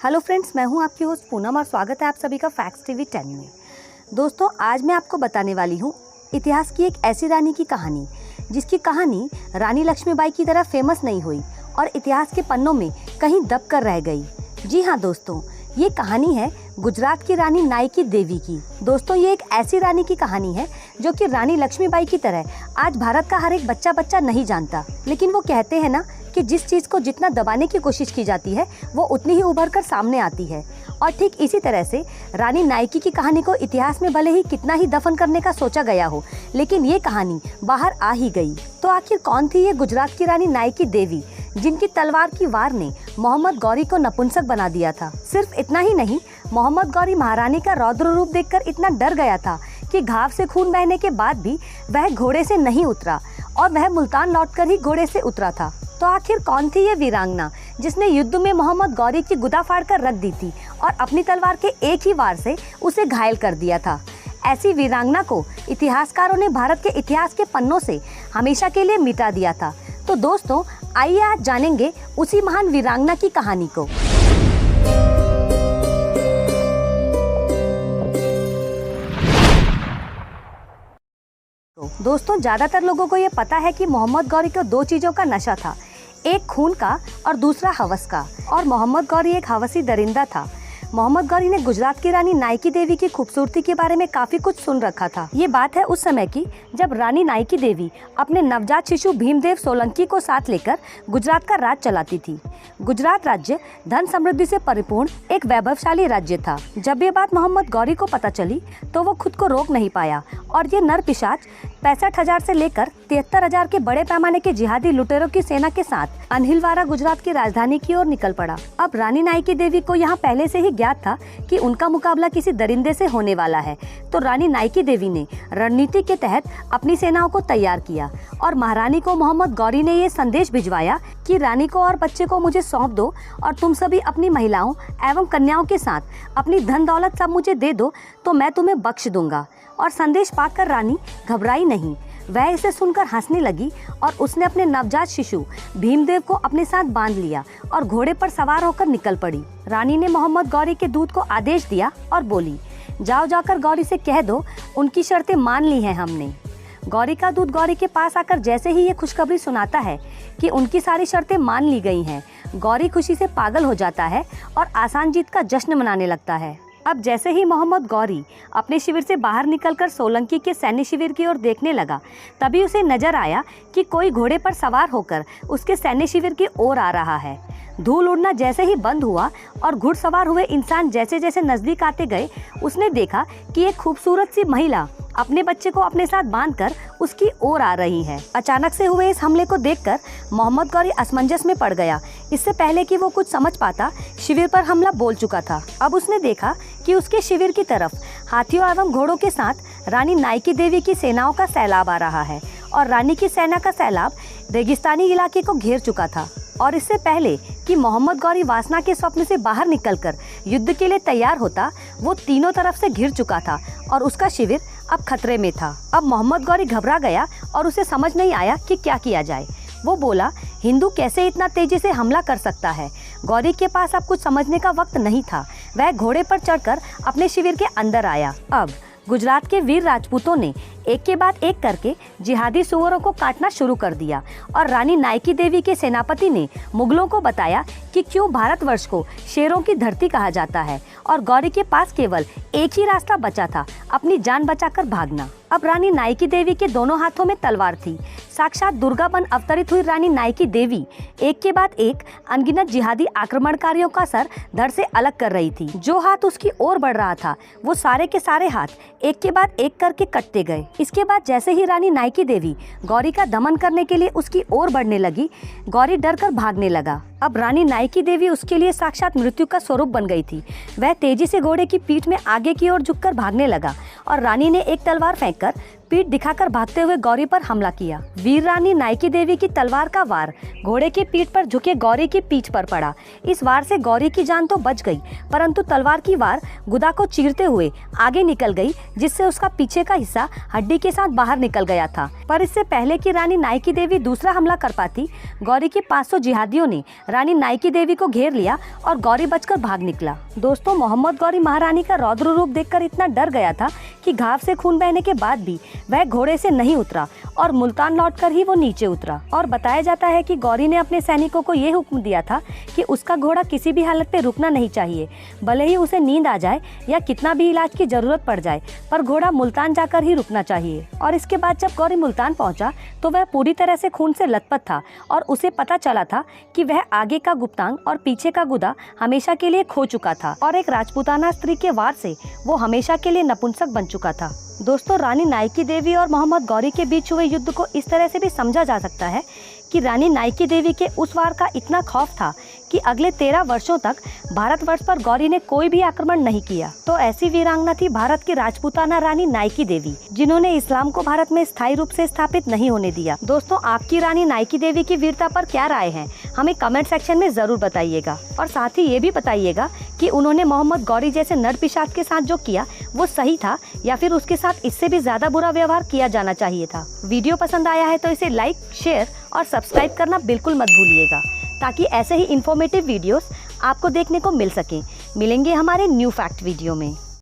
Hello friends, मैं हूं आपकी होस्ट पूनम और स्वागत है आप सभी का फैक्ट्स टीवी 10 में। दोस्तों, आज मैं आपको बताने वाली हूं इतिहास की एक ऐसी रानी की कहानी जिसकी कहानी रानी लक्ष्मीबाई की तरह फेमस नहीं हुई और इतिहास के पन्नों में कहीं दब कर रह गई। जी हाँ दोस्तों, ये कहानी है गुजरात की रानी नायकी देवी की। दोस्तों, ये एक ऐसी रानी की कहानी है जो कि रानी लक्ष्मीबाई की तरह आज भारत का हर एक बच्चा नहीं जानता। लेकिन वो कहते हैं ना कि जिस चीज़ को जितना दबाने की कोशिश की जाती है वो उतनी ही उभर कर सामने आती है। और ठीक इसी तरह से रानी नायकी की कहानी को इतिहास में भले ही कितना ही दफन करने का सोचा गया हो, लेकिन ये कहानी बाहर आ ही गई। तो आखिर कौन थी ये गुजरात की रानी नायकी देवी जिनकी तलवार की वार ने मोहम्मद गौरी को नपुंसक बना दिया था? सिर्फ इतना ही नहीं, मोहम्मद गौरी महारानी का रौद्र रूप देखकर इतना डर गया था कि घाव से खून बहने के बाद भी वह घोड़े से नहीं उतरा और वह मुल्तान लौटकर ही घोड़े से उतरा था। तो आखिर कौन थी ये वीरांगना जिसने युद्ध में मोहम्मद गौरी की गुदा फाड़ कर रख दी थी और अपनी तलवार के एक ही वार से उसे घायल कर दिया था? ऐसी वीरांगना को इतिहासकारों ने भारत के इतिहास के पन्नों से हमेशा के लिए मिटा दिया था। तो दोस्तों, आइए आज जानेंगे उसी महान वीरांगना की कहानी को। दोस्तों, ज्यादातर लोगों को ये पता है कि मोहम्मद गौरी को दो चीजों का नशा था, एक खून का और दूसरा हवस का। और मोहम्मद गौरी एक हवसी दरिंदा था। मोहम्मद गौरी ने गुजरात की रानी नायकी देवी की खूबसूरती के बारे में काफी कुछ सुन रखा था। ये बात है उस समय की जब रानी नायकी देवी अपने नवजात शिशु भीमदेव सोलंकी को साथ लेकर गुजरात का राज चलाती थी। गुजरात राज्य धन समृद्धि से परिपूर्ण एक वैभवशाली राज्य था। जब ये बात मोहम्मद गौरी को पता चली तो वो खुद को रोक नहीं पाया और ये नर पिशाच 65,000 से लेकर 73,000 के बड़े पैमाने के जिहादी लुटेरों की सेना के साथ अनहिलवारा गुजरात की राजधानी की ओर निकल पड़ा। अब रानी नायकी देवी को यहाँ पहले से ही ज्ञात था कि उनका मुकाबला किसी दरिंदे से होने वाला है। तो रानी नायकी देवी ने रणनीति के तहत अपनी सेनाओं को तैयार किया और महारानी को मोहम्मद गौरी ने ये संदेश भिजवाया कि रानी को और बच्चे को मुझे सौंप दो और तुम सभी अपनी महिलाओं एवं कन्याओं के साथ अपनी धन दौलत सब मुझे दे दो तो मैं तुम्हें बख्श दूंगा। और संदेश पाकर रानी घबराई नहीं, वह इसे सुनकर हंसने लगी और उसने अपने नवजात शिशु भीमदेव को अपने साथ बांध लिया और घोड़े पर सवार होकर निकल पड़ी। रानी ने मोहम्मद गौरी के दूत को आदेश दिया और बोली, जाओ जाकर गौरी से कह दो उनकी शर्तें मान ली हैं हमने। गौरी का दूत गौरी के पास आकर जैसे ही ये खुशखबरी सुनाता है कि उनकी सारी शर्तें मान ली गई हैं, गौरी खुशी से पागल हो जाता है और आसान जीत का जश्न मनाने लगता है। अब जैसे ही मोहम्मद गौरी अपने शिविर से बाहर निकलकर सोलंकी के सैन्य शिविर की ओर देखने लगा, तभी उसे नजर आया कि कोई घोड़े पर सवार होकर उसके सैन्य शिविर की ओर आ रहा है। धूल उड़ना जैसे ही बंद हुआ और घुड़सवार हुए इंसान जैसे जैसे नजदीक आते गए, उसने देखा कि एक खूबसूरत सी महिला अपने बच्चे को अपने साथ बांधकर उसकी ओर आ रही है। अचानक से हुए इस हमले को देखकर मोहम्मद गौरी असमंजस में पड़ गया। इससे पहले कि वो कुछ समझ पाता, शिविर पर हमला बोल चुका था। अब उसने देखा कि उसके शिविर की तरफ हाथियों एवं घोड़ों के साथ रानी नायकी देवी की सेनाओं का सैलाब आ रहा है और रानी की सेना का सैलाब रेगिस्तानी इलाके को घेर चुका था। और इससे पहले कि मोहम्मद गौरी वासना के स्वप्न से बाहर निकलकर युद्ध के लिए तैयार होता, वो तीनों तरफ से घिर चुका था और उसका शिविर अब खतरे में था। अब मोहम्मद गौरी घबरा गया और उसे समझ नहीं आया कि क्या किया जाए। वो बोला, हिंदू कैसे इतना तेजी से हमला कर सकता है? गौरी के पास अब कुछ समझने का वक्त नहीं था। वह घोड़े पर चढ़कर अपने शिविर के अंदर आया। अब गुजरात के वीर राजपूतों ने एक के बाद एक करके जिहादी सुअरों को काटना शुरू कर दिया और रानी नायकी देवी के सेनापति ने मुगलों को बताया कि क्यों भारतवर्ष को शेरों की धरती कहा जाता है और गौरी के पास केवल एक ही रास्ता बचा था, अपनी जान बचाकर भागना। अब रानी नायकी देवी के दोनों हाथों में तलवार थी। साक्षात दुर्गा बन अवतरित हुई रानी नायकी देवी एक के बाद एक अनगिनत जिहादी आक्रमणकारियों का सर धड़ से अलग कर रही थी। जो हाथ उसकी ओर बढ़ रहा था, वो सारे के सारे हाथ एक के बाद एक करके कटते गए। इसके बाद जैसे ही रानी नायकी देवी गौरी का दमन करने के लिए उसकी ओर बढ़ने लगी, गौरी डरकर भागने लगा। अब रानी नायकी देवी उसके लिए साक्षात मृत्यु का स्वरूप बन गई थी। वह तेजी से घोड़े की पीठ में आगे की ओर झुककर भागने लगा और रानी ने एक तलवार फेंककर पीठ दिखाकर भागते हुए गौरी पर हमला किया। वीर रानी नायकी देवी की तलवार का वार घोड़े की पीठ पर झुके गौरी की पीठ पर पड़ा। इस वार से गौरी की जान तो बच गई, परंतु तलवार की वार गुदा को चीरते हुए आगे निकल गई, जिससे उसका पीछे का हिस्सा हड्डी के साथ बाहर निकल गया था। पर इससे पहले कि रानी नायकी देवी दूसरा हमला कर पाती, गौरी के 500 जिहादियों ने रानी नायकी देवी को घेर लिया और गौरी बचकर भाग निकला। दोस्तों, मोहम्मद गौरी महारानी का रौद्र रूप देखकर इतना डर गया था कि घाव से खून बहने के बाद भी वह घोड़े से नहीं उतरा और मुल्तान लौटकर ही वो नीचे उतरा। और बताया जाता है कि गौरी ने अपने सैनिकों को ये हुक्म दिया था कि उसका घोड़ा किसी भी हालत में रुकना नहीं चाहिए, भले ही उसे नींद आ जाए या कितना भी इलाज की जरूरत पड़ जाए, पर घोड़ा मुल्तान जाकर ही रुकना चाहिए। और इसके बाद जब गौरी मुल्तान पहुंचा तो वह पूरी तरह से खून से लथपथ था और उसे पता चला था कि वह आगे का गुप्तांग और पीछे का गुदा हमेशा के लिए खो चुका था और एक राजपूताना स्त्री के वार से वो हमेशा के लिए नपुंसक बन चुका था। दोस्तों, रानी नायकी देवी और मोहम्मद गौरी के बीच हुए युद्ध को इस तरह से भी समझा जा सकता है कि रानी नायकी देवी के उस वार का इतना खौफ था कि अगले 13 वर्षों तक भारतवर्ष पर गौरी ने कोई भी आक्रमण नहीं किया। तो ऐसी वीरांगना थी भारत की राजपूताना रानी नायकी देवी, जिन्होंने इस्लाम को भारत में स्थायी रूप से स्थापित नहीं होने दिया। दोस्तों, आपकी रानी नायकी देवी की वीरता पर क्या राय है, हमें कमेंट सेक्शन में जरूर बताइएगा। और साथ ही ये भी बताइएगा कि उन्होंने मोहम्मद गौरी जैसे नर पिशाच के साथ जो किया वो सही था या फिर उसके साथ इससे भी ज्यादा बुरा व्यवहार किया जाना चाहिए था। वीडियो पसंद आया है तो इसे लाइक, शेयर और सब्सक्राइब करना बिल्कुल मत भूलिएगा, ताकि ऐसे ही इंफॉर्मेटिव वीडियोस आपको देखने को मिल सकें। मिलेंगे हमारे न्यू फैक्ट वीडियो में।